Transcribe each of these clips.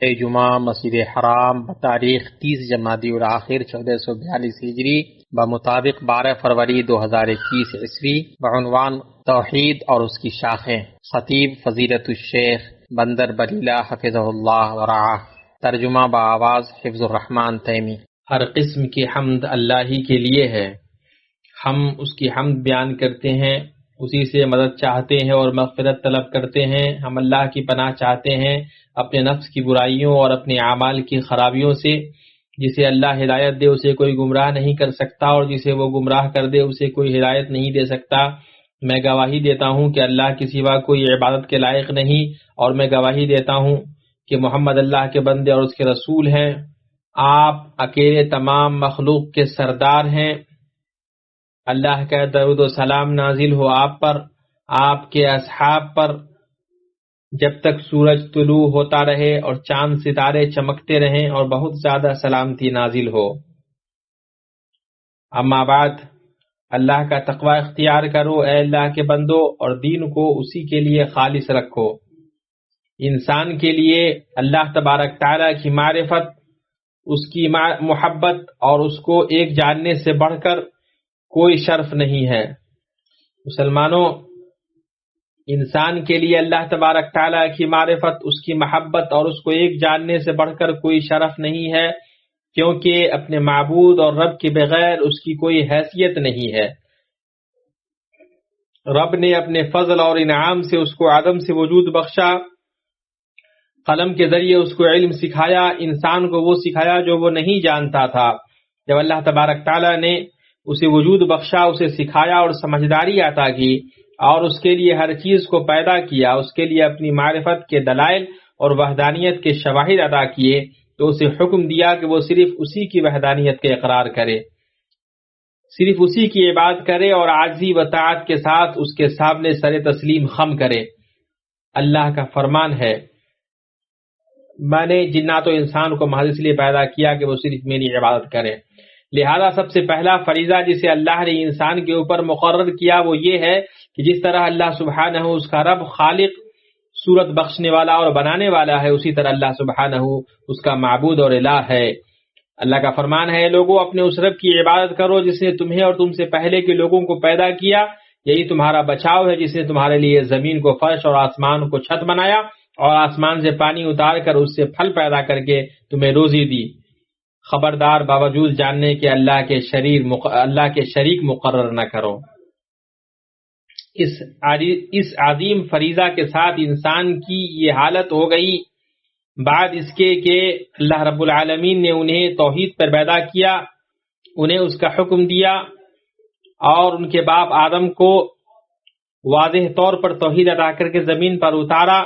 جمعہ مسجد حرام بتاریخ 30 جمادی الاخر 1442 ہجری بمطابق 12 فروری 2021 عیسوی بعنوان توحید اور اس کی شاخیں، خطیب فضیلت الشیخ بندر بلیلہ حفظہ اللہ ورعاہ، ترجمہ بآواز حفظ الرحمن تیمی۔ ہر قسم کی حمد اللہ ہی کے لیے ہے، ہم اس کی حمد بیان کرتے ہیں، اسی سے مدد چاہتے ہیں اور مغفرت طلب کرتے ہیں۔ ہم اللہ کی پناہ چاہتے ہیں اپنے نفس کی برائیوں اور اپنے اعمال کی خرابیوں سے۔ جسے اللہ ہدایت دے اسے کوئی گمراہ نہیں کر سکتا، اور جسے وہ گمراہ کر دے اسے کوئی ہدایت نہیں دے سکتا۔ میں گواہی دیتا ہوں کہ اللہ کے سوا کوئی عبادت کے لائق نہیں، اور میں گواہی دیتا ہوں کہ محمد اللہ کے بندے اور اس کے رسول ہیں۔ آپ اکیلے تمام مخلوق کے سردار ہیں۔ اللہ کا درود و سلام نازل ہو آپ پر، آپ کے اصحاب پر، جب تک سورج طلوع ہوتا رہے اور چاند ستارے چمکتے رہیں، اور بہت زیادہ سلامتی نازل ہو۔ اما بعد، اللہ کا تقوی اختیار کرو اے اللہ کے بندو، اور دین کو اسی کے لیے خالص رکھو۔ انسان کے لیے اللہ تبارک تعالیٰ کی معرفت، اس کی محبت اور اس کو ایک جاننے سے بڑھ کر کوئی شرف نہیں ہے۔ مسلمانوں، انسان کے لیے اللہ تبارک تعالیٰ کی معرفت، اس کی محبت اور اس کو ایک جاننے سے بڑھ کر کوئی شرف نہیں ہے، کیونکہ اپنے معبود اور رب کے بغیر اس کی کوئی حیثیت نہیں ہے۔ رب نے اپنے فضل اور انعام سے اس کو عدم سے وجود بخشا، قلم کے ذریعے اس کو علم سکھایا، انسان کو وہ سکھایا جو وہ نہیں جانتا تھا۔ جب اللہ تبارک تعالیٰ نے اسے وجود بخشا، اسے سکھایا اور سمجھداری عطا کی، اور اس کے لیے ہر چیز کو پیدا کیا، اس کے لیے اپنی معرفت کے دلائل اور وحدانیت کے شواہد ادا کیے، تو اسے حکم دیا کہ وہ صرف اسی کی وحدانیت کا اقرار کرے، صرف اسی کی عبادت کرے، اور عاجزی و طاعت کے ساتھ اس کے سامنے سر تسلیم خم کرے۔ اللہ کا فرمان ہے، میں نے جنات و انسان کو محض اس لیے پیدا کیا کہ وہ صرف میری عبادت کریں۔ لہذا سب سے پہلا فریضہ جسے اللہ نے انسان کے اوپر مقرر کیا وہ یہ ہے کہ جس طرح اللہ سبحانہ اس کا رب خالق، صورت بخشنے والا اور بنانے والا ہے، اسی طرح اللہ سبحانہ اس کا معبود اور الہ ہے۔ اللہ کا فرمان ہے، لوگوں اپنے اس رب کی عبادت کرو جس نے تمہیں اور تم سے پہلے کے لوگوں کو پیدا کیا، یہی تمہارا بچاؤ ہے، جس نے تمہارے لیے زمین کو فرش اور آسمان کو چھت بنایا، اور آسمان سے پانی اتار کر اس سے پھل پیدا کر کے تمہیں روزی دی۔ خبردار، باوجود جاننے کے اللہ کے شریک مقرر نہ کرو۔ اس عظیم فریضہ کے ساتھ انسان کی یہ حالت ہو گئی، بعد اس کے کہ اللہ رب العالمین نے انہیں توحید پر پیدا کیا، انہیں اس کا حکم دیا، اور ان کے باپ آدم کو واضح طور پر توحید ادا کر کے زمین پر اتارا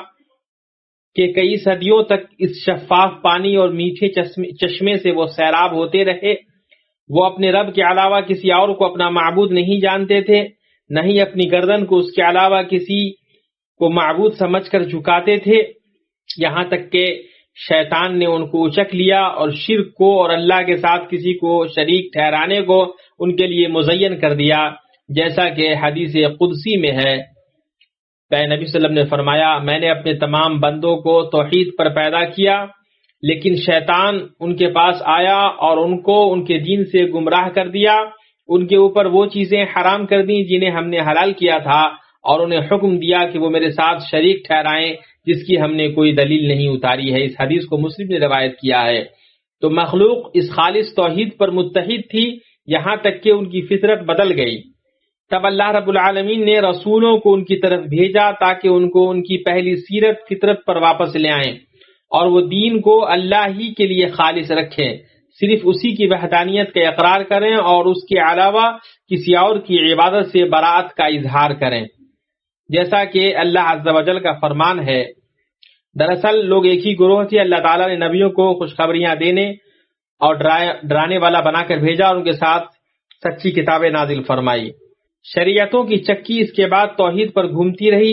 کہ کئی صدیوں تک اس شفاف پانی اور میٹھے چشمے سے وہ سیراب ہوتے رہے۔ وہ اپنے رب کے علاوہ کسی اور کو اپنا معبود نہیں جانتے تھے، نہ ہی اپنی گردن کو اس کے علاوہ کسی کو معبود سمجھ کر جھکاتے تھے، یہاں تک کہ شیطان نے ان کو اچک لیا اور شرک کو اور اللہ کے ساتھ کسی کو شریک ٹھہرانے کو ان کے لیے مزین کر دیا، جیسا کہ حدیث قدسی میں ہے۔ نبی صلی اللہ علیہ وسلم نے فرمایا، میں نے اپنے تمام بندوں کو توحید پر پیدا کیا، لیکن شیطان ان کے پاس آیا اور ان کو ان کے دین سے گمراہ کر دیا، ان کے اوپر وہ چیزیں حرام کر دیں جنہیں ہم نے حلال کیا تھا، اور انہیں حکم دیا کہ وہ میرے ساتھ شریک ٹھہرائیں جس کی ہم نے کوئی دلیل نہیں اتاری ہے۔ اس حدیث کو مسلم نے روایت کیا ہے۔ تو مخلوق اس خالص توحید پر متحد تھی، یہاں تک کہ ان کی فطرت بدل گئی۔ تب اللہ رب العالمین نے رسولوں کو ان کی طرف بھیجا تاکہ ان کو ان کی پہلی سیرت فطرت پر واپس لے آئیں، اور وہ دین کو اللہ ہی کے لیے خالص رکھیں، صرف اسی کی وحدانیت کا اقرار کریں، اور اس کے علاوہ کسی اور کی عبادت سے براءت کا اظہار کریں، جیسا کہ اللہ عز و جل کا فرمان ہے۔ دراصل لوگ ایک ہی گروہ تھے، اللہ تعالیٰ نے نبیوں کو خوشخبریاں دینے اور ڈرانے والا بنا کر بھیجا، اور ان کے ساتھ سچی کتابیں نازل فرمائی۔ شریعتوں کی چکی اس کے بعد توحید پر گھومتی رہی،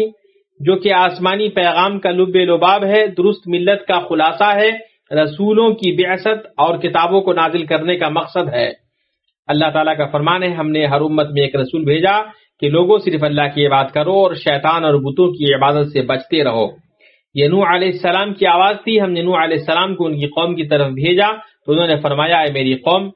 جو کہ آسمانی پیغام کا لب لباب ہے، درست ملت کا خلاصہ ہے، رسولوں کی بعثت اور کتابوں کو نازل کرنے کا مقصد ہے۔ اللہ تعالیٰ کا فرمان ہے، ہم نے ہر امت میں ایک رسول بھیجا کہ لوگوں صرف اللہ کی عبادت کرو اور شیطان اور بتوں کی عبادت سے بچتے رہو۔ یہ نوح علیہ السلام کی آواز تھی. ہم نے نوح علیہ السلام کو ان کی قوم کی طرف بھیجا تو انہوں نے فرمایا اے میری قوم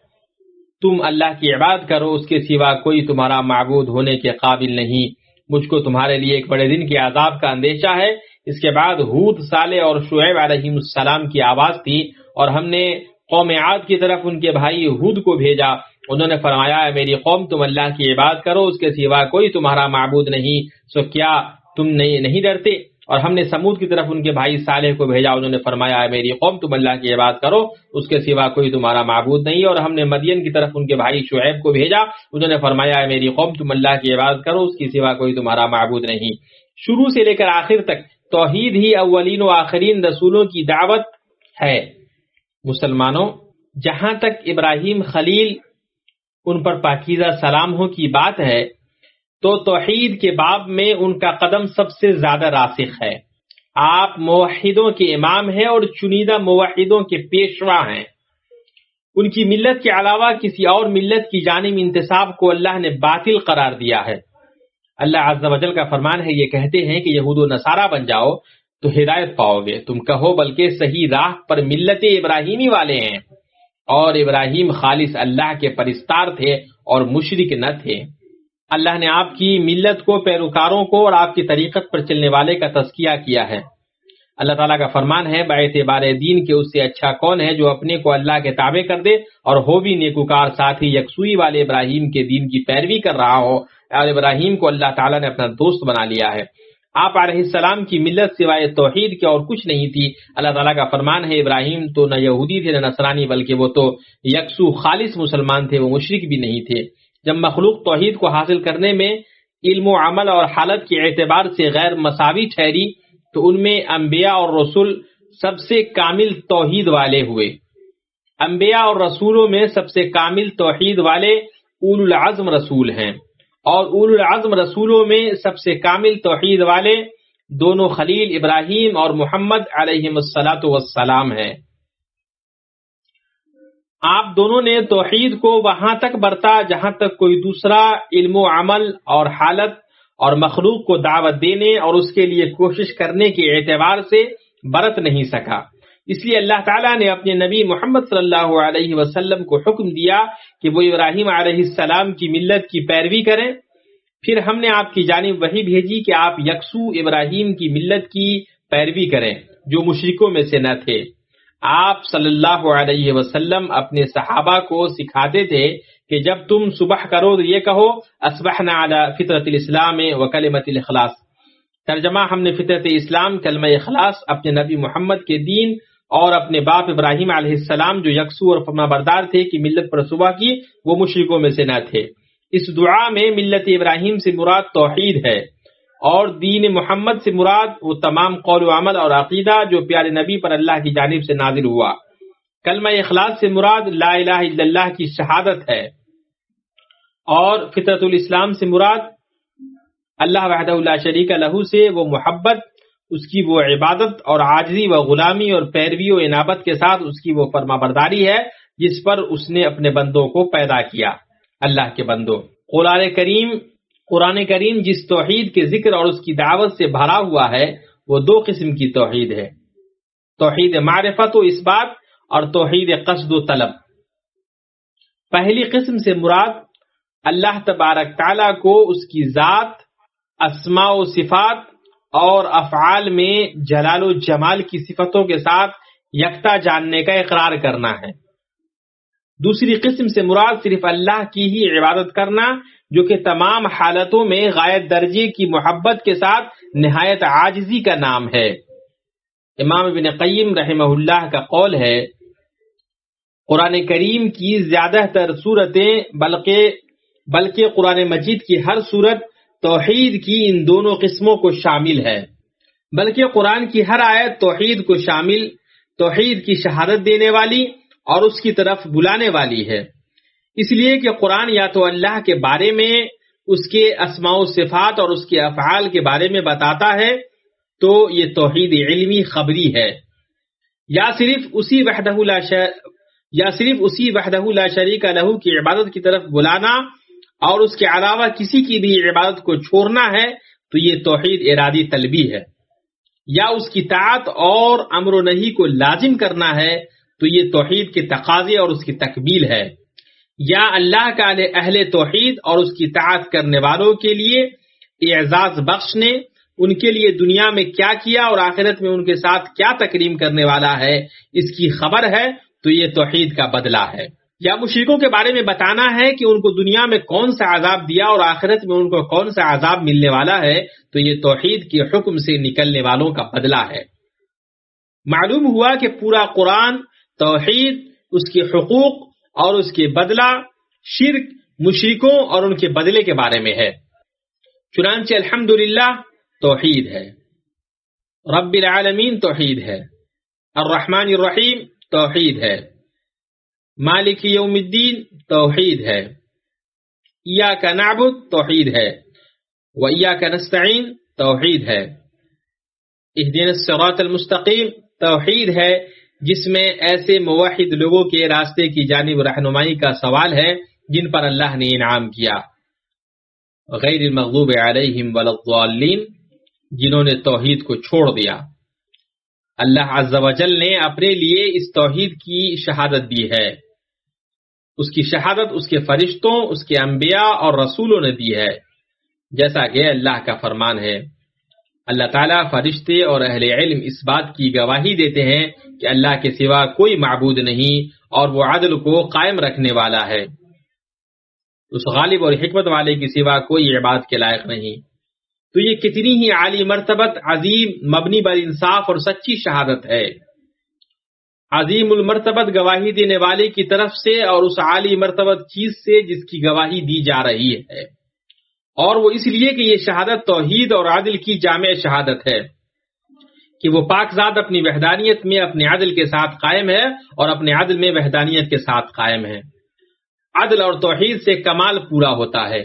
تم اللہ کی عبادت کرو، اس کے سوا کوئی تمہارا معبود ہونے کے قابل نہیں، مجھ کو تمہارے لیے ایک بڑے دن کے عذاب کا اندیشہ ہے. اس کے بعد ہود، صالح اور شعیب علیہ السلام کی آواز تھی اور ہم نے قوم عاد کی طرف ان کے بھائی ہود کو بھیجا. انہوں نے فرمایا اے میری قوم تم اللہ کی عبادت کرو، اس کے سوا کوئی تمہارا معبود نہیں، سو کیا تم نہیں ڈرتے؟ اور ہم نے سمود کی طرف ان کے بھائی صالح کو بھیجا. انہوں نے فرمایا اے میری قوم تم اللہ کی عبادت کرو، اس کے سوا کوئی تمہارا معبود نہیں. اور ہم نے مدین کی طرف ان کے بھائی شعیب کو بھیجا. انہوں نے فرمایا اے میری قوم تم اللہ کی عبادت کرو، اس کے سوا کوئی تمہارا معبود نہیں. شروع سے لے کر آخر تک توحید ہی اولین و آخرین رسولوں کی دعوت ہے. مسلمانوں، جہاں تک ابراہیم خلیل ان پر پاکیزہ سلام ہو کی بات ہے تو توحید کے باب میں ان کا قدم سب سے زیادہ راسخ ہے. آپ موحدوں کے امام ہیں اور چنیدہ موحدوں کے پیشوا ہیں. ان کی ملت کے علاوہ کسی اور ملت کی جانب انتساب کو اللہ نے باطل قرار دیا ہے. اللہ عز و جل کا فرمان ہے، یہ کہتے ہیں کہ یہود و نصارہ بن جاؤ تو ہدایت پاؤ گے. تم کہو بلکہ صحیح راہ پر ملت ابراہیمی والے ہیں، اور ابراہیم خالص اللہ کے پرستار تھے اور مشرک نہ تھے. اللہ نے آپ کی ملت کو، پیروکاروں کو اور آپ کی طریقت پر چلنے والے کا تزکیہ کیا ہے. اللہ تعالیٰ کا فرمان ہے، باعتبار دین کے اس سے اچھا کون ہے جو اپنے کو اللہ کے تابع کر دے اور ہو بھی نیکوکار، ساتھ ہی یکسوئی والے ابراہیم کے دین کی پیروی کر رہا ہو. اور ابراہیم کو اللہ تعالیٰ نے اپنا دوست بنا لیا ہے. آپ علیہ السلام کی ملت سوائے توحید کے اور کچھ نہیں تھی. اللہ تعالیٰ کا فرمان ہے، ابراہیم تو نہ یہودی تھے نہ نصرانی، بلکہ وہ تو یکسو خالص مسلمان تھے، وہ مشرک بھی نہیں تھے. جب مخلوق توحید کو حاصل کرنے میں علم و عمل اور حالت کے اعتبار سے غیر مساوی ٹھہری تو ان میں انبیاء اور رسول سب سے کامل توحید والے ہوئے. انبیاء اور رسولوں میں سب سے کامل توحید والے اولو العزم رسول ہیں، اور اولو العزم رسولوں میں سب سے کامل توحید والے دونوں خلیل ابراہیم اور محمد علیہ السلام ہیں. آپ دونوں نے توحید کو وہاں تک برتا جہاں تک کوئی دوسرا علم و عمل اور حالت اور مخلوق کو دعوت دینے اور اس کے لیے کوشش کرنے کے اعتبار سے برت نہیں سکا. اس لیے اللہ تعالیٰ نے اپنے نبی محمد صلی اللہ علیہ وسلم کو حکم دیا کہ وہ ابراہیم علیہ السلام کی ملت کی پیروی کریں. پھر ہم نے آپ کی جانب وحی بھیجی کہ آپ یکسو ابراہیم کی ملت کی پیروی کریں جو مشرکوں میں سے نہ تھے. آپ صلی اللہ علیہ وسلم اپنے صحابہ کو سکھاتے تھے کہ جب تم صبح کرو تو یہ کہو اصبحنا علی فطرت الاسلام و کلمۃ الاخلاص. ترجمہ، ہم نے فطرت اسلام، کلمہ اخلاص، اپنے نبی محمد کے دین اور اپنے باپ ابراہیم علیہ السلام جو یکسو اور فرما بردار تھے کی ملت پر صبح کی، وہ مشرکوں میں سے نہ تھے. اس دعا میں ملت ابراہیم سے مراد توحید ہے اور دین محمد سے مراد وہ تمام قول و عمل اور عقیدہ جو پیارے نبی پر اللہ کی جانب سے نازل ہوا. کلمہ اخلاص سے مراد لا الہ الا اللہ کی شہادت ہے، اور فطرت الاسلام سے مراد اللہ وحدہ لا شریک لہ سے وہ محبت، اس کی وہ عبادت اور عاجزی و غلامی اور پیروی و انابت کے ساتھ اس کی وہ فرما برداری ہے جس پر اس نے اپنے بندوں کو پیدا کیا. اللہ کے بندوں، قرآن کریم جس توحید کے ذکر اور اس کی دعوت سے بھرا ہوا ہے وہ دو قسم کی توحید ہے، توحید معرفت و اثبات اور توحید قصد و طلب. پہلی قسم سے مراد اللہ تبارک تعالیٰ کو اس کی ذات، اسماء و صفات اور افعال میں جلال و جمال کی صفتوں کے ساتھ یکتا جاننے کا اقرار کرنا ہے. دوسری قسم سے مراد صرف اللہ کی ہی عبادت کرنا جو کہ تمام حالتوں میں غایت درجے کی محبت کے ساتھ نہایت عاجزی کا نام ہے. امام ابن قیم رحمہ اللہ کا قول ہے، قرآن کریم کی زیادہ تر صورتیں بلکہ قرآن مجید کی ہر صورت توحید کی ان دونوں قسموں کو شامل ہے، بلکہ قرآن کی ہر آیت توحید کو شامل، توحید کی شہادت دینے والی اور اس کی طرف بلانے والی ہے. اس لیے کہ قرآن یا تو اللہ کے بارے میں، اس کے اسماء و صفات اور اس کے افعال کے بارے میں بتاتا ہے تو یہ توحید علمی خبری ہے، یا صرف اسی وحدہ لا شریک لہ کی عبادت کی طرف بلانا اور اس کے علاوہ کسی کی بھی عبادت کو چھوڑنا ہے تو یہ توحید ارادی طلبی ہے. یا اس کی طاعت اور امر و نہی کو لازم کرنا ہے تو یہ توحید کے تقاضے اور اس کی تکمیل ہے، یا اللہ کا اہل توحید اور اس کی طاعت کرنے والوں کے لیے اعزاز بخشنے، ان کے لیے دنیا میں کیا کیا اور آخرت میں ان کے ساتھ کیا تکریم کرنے والا ہے اس کی خبر ہے تو یہ توحید کا بدلہ ہے، یا مشرکوں کے بارے میں بتانا ہے کہ ان کو دنیا میں کون سا عذاب دیا اور آخرت میں ان کو کون سا عذاب ملنے والا ہے تو یہ توحید کے حکم سے نکلنے والوں کا بدلہ ہے۔ معلوم ہوا کہ پورا قرآن توحید، اس کے حقوق اور اس کے بدلہ، شرک، مشرکوں اور ان کے بدلے کے بارے میں ہے۔ چنانچہ الحمدللہ توحید ہے، رب العالمین توحید ہے، الرحمن الرحیم توحید ہے، مالک یوم الدین توحید ہے، ایاک نعبد توحید ہے، و ایاک نستعین توحید ہے، اہدنا الصراط المستقیم توحید ہے، جس میں ایسے موحد لوگوں کے راستے کی جانب رہنمائی کا سوال ہے جن پر اللہ نے انعام کیا، غیر المغضوب علیہم ولا الضالین، جنہوں نے توحید کو چھوڑ دیا۔ اللہ عز و جل نے اپنے لیے اس توحید کی شہادت دی ہے، اس کی شہادت اس کے فرشتوں، اس کے انبیاء اور رسولوں نے دی ہے، جیسا کہ اللہ کا فرمان ہے۔ اللہ تعالیٰ، فرشتے اور اہل علم اس بات کی گواہی دیتے ہیں کہ اللہ کے سوا کوئی معبود نہیں اور وہ عدل کو قائم رکھنے والا ہے، اس غالب اور حکمت والے کے سوا کوئی عبادت کے لائق نہیں۔ تو یہ کتنی ہی عالی مرتبت، عظیم، مبنی بر انصاف اور سچی شہادت ہے، عظیم المرتبت گواہی دینے والے کی طرف سے اور اس عالی مرتبت چیز سے جس کی گواہی دی جا رہی ہے، اور وہ اس لیے کہ یہ شہادت توحید اور عدل کی جامع شہادت ہے کہ وہ پاک ذات اپنی وحدانیت میں اپنے عدل کے ساتھ قائم ہے اور اپنے عدل میں وحدانیت کے ساتھ قائم ہے۔ عدل اور توحید سے کمال پورا ہوتا ہے،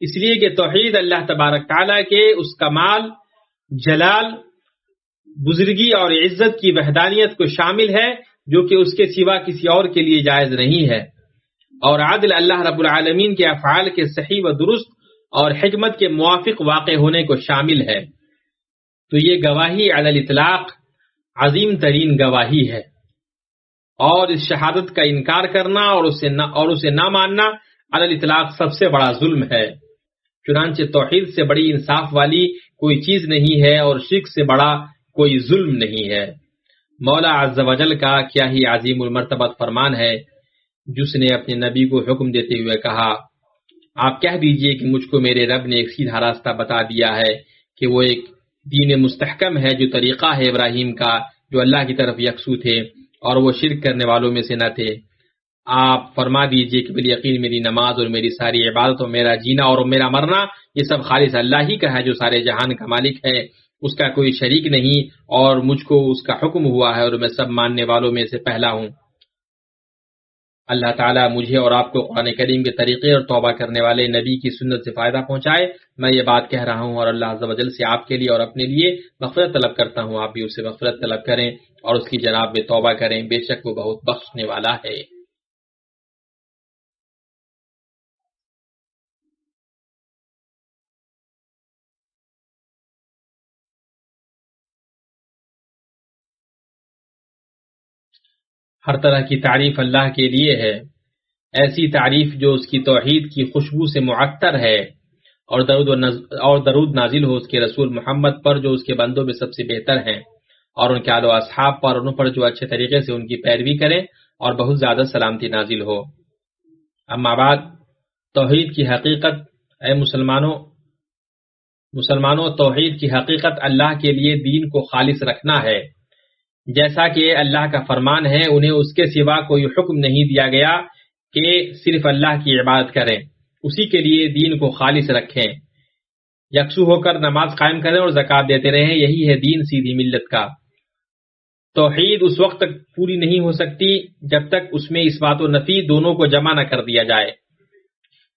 اس لیے کہ توحید اللہ تبارک تعالیٰ کے اس کمال، جلال، بزرگی اور عزت کی وحدانیت کو شامل ہے جو کہ اس کے سوا کسی اور کے لیے جائز نہیں ہے، اور عدل اللہ رب العالمین کے افعال کے صحیح و درست اور حکمت کے موافق واقع ہونے کو شامل ہے۔ تو یہ گواہی علی الاطلاق عظیم ترین گواہی ہے، اور اس شہادت کا انکار کرنا اور اسے نہ ماننا علی الاطلاق سب سے بڑا ظلم ہے۔ چنانچہ توحید سے بڑی انصاف والی کوئی چیز نہیں ہے اور شرک سے بڑا کوئی ظلم نہیں ہے۔ مولا عز و جل کا کیا ہی عظیم المرتبت فرمان ہے، جس نے اپنے نبی کو حکم دیتے ہوئے کہا، آپ کہہ دیجئے کہ مجھ کو میرے رب نے ایک سیدھا راستہ بتا دیا ہے کہ وہ ایک دین مستحکم ہے جو طریقہ ہے ابراہیم کا، جو اللہ کی طرف یکسو تھے اور وہ شرک کرنے والوں میں سے نہ تھے۔ آپ فرما دیجئے کہ بالیقین میری نماز اور میری ساری عبادت اور میرا جینا اور میرا مرنا یہ سب خالص اللہ ہی کا ہے جو سارے جہان کا مالک ہے، اس کا کوئی شریک نہیں، اور مجھ کو اس کا حکم ہوا ہے اور میں سب ماننے والوں میں سے پہلا ہوں۔ اللہ تعالیٰ مجھے اور آپ کو قرآن کریم کے طریقے اور توبہ کرنے والے نبی کی سنت سے فائدہ پہنچائے۔ میں یہ بات کہہ رہا ہوں اور اللہ عز و جل سے آپ کے لیے اور اپنے لیے مغفرت طلب کرتا ہوں، آپ بھی اس سے مغفرت طلب کریں اور اس کی جناب میں توبہ کریں، بے شک وہ بہت بخشنے والا ہے۔ ہر طرح کی تعریف اللہ کے لیے ہے، ایسی تعریف جو اس کی توحید کی خوشبو سے معطر ہے، اور درود نازل ہو اس کے رسول محمد پر جو اس کے بندوں میں سب سے بہتر ہیں، اور ان کے آل و اصحاب پر، ان پر جو اچھے طریقے سے ان کی پیروی کریں، اور بہت زیادہ سلامتی نازل ہو۔ اما بعد، توحید کی حقیقت، اے مسلمانوں، توحید کی حقیقت اللہ کے لیے دین کو خالص رکھنا ہے، جیسا کہ اللہ کا فرمان ہے، انہیں اس کے سوا کوئی حکم نہیں دیا گیا کہ صرف اللہ کی عبادت کریں، اسی کے لیے دین کو خالص رکھیں، یکسو ہو کر نماز قائم کریں اور زکوٰۃ دیتے رہیں، یہی ہے دین سیدھی ملت کا۔ توحید اس وقت تک پوری نہیں ہو سکتی جب تک اس میں اس بات و نفی دونوں کو جمع نہ کر دیا جائے۔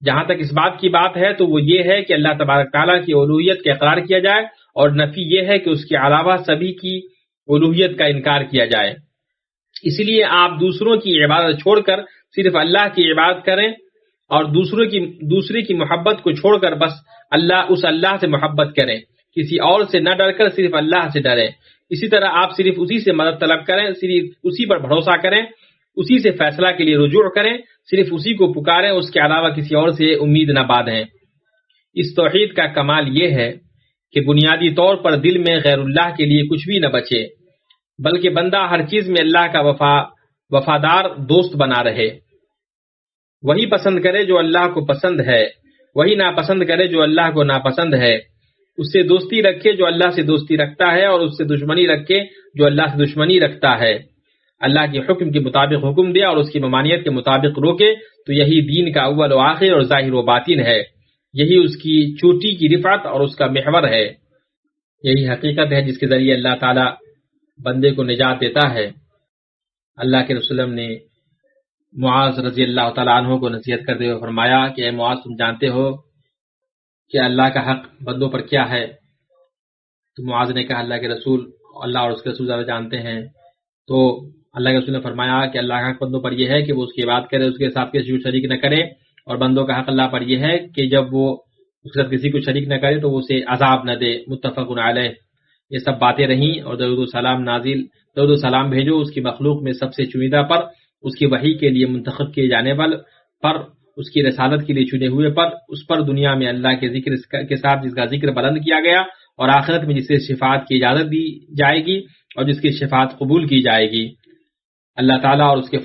جہاں تک اس بات کی بات ہے تو وہ یہ ہے کہ اللہ تبارک تعالیٰ کی الوہیت کا اقرار کیا جائے، اور نفی یہ ہے کہ اس کے علاوہ سبھی کی الوہیت کا انکار کیا جائے۔ اس لیے آپ دوسروں کی عبادت چھوڑ کر صرف اللہ کی عبادت کریں، اور دوسرے کی محبت کو چھوڑ کر بس اس اللہ سے محبت کریں، کسی اور سے نہ ڈر کر صرف اللہ سے ڈریں. اسی طرح آپ صرف اسی سے مدد طلب کریں، صرف اسی پر بھروسہ کریں، اسی سے فیصلہ کے لیے رجوع کریں، صرف اسی کو پکاریں، اس کے علاوہ کسی اور سے امید نہ باندھیں. اس توحید کا کمال یہ ہے کہ بنیادی طور پر دل میں غیر اللہ کے لیے کچھ بھی نہ بچے، بلکہ بندہ ہر چیز میں اللہ کا وفادار دوست بنا رہے. وہی پسند کرے جو اللہ کو پسند ہے، وہی ناپسند کرے جو اللہ کو ناپسند ہے. اس سے دوستی رکھے جو اللہ سے دوستی رکھتا ہے، اور اس سے دشمنی رکھے جو اللہ سے دشمنی رکھتا ہے. اللہ کے حکم کے مطابق حکم دے اور اس کی ممانعت کے مطابق روکے، تو یہی دین کا اول و آخر اور ظاہر و باطن ہے. یہی اس کی چوٹی کی رفعت اور اس کا محور ہے. یہی حقیقت ہے جس کے ذریعے اللہ تعالی بندے کو نجات دیتا ہے. اللہ کے رسول نے معاذ رضی اللہ تعالیٰ عنہ کو نصیحت کرتے ہوئے فرمایا کہ اے معاذ، تم جانتے ہو کہ اللہ کا حق بندوں پر کیا ہے؟ تو معاذ نے کہا اللہ کے رسول، اللہ اور اس کے رسول زیادہ جانتے ہیں. تو اللہ کے رسول نے فرمایا کہ اللہ کا حق بندوں پر یہ ہے کہ وہ اس کی عبادت کرے، اس کے ساتھ کسی کو شریک نہ کرے، اور بندوں کا حق اللہ پر یہ ہے کہ جب وہ اس کے ساتھ کسی کو شریک نہ کرے تو وہ اسے عذاب نہ دے. متفق علیہ. یہ سب باتیں رہیں، اور درود و سلام بھیجو اس کی مخلوق میں سب سے چنیدہ پر، اس کی وحی کے لیے منتخب کیے جانے پر، اس کی رسالت کے لیے چنے ہوئے پر، اس پر دنیا میں اللہ کے ذکر کے ساتھ جس کا ذکر بلند کیا گیا، اور آخرت میں جسے شفاعت کی اجازت دی جائے گی اور جس کی شفاعت قبول کی جائے گی. اللہ تعالیٰ اور اس کے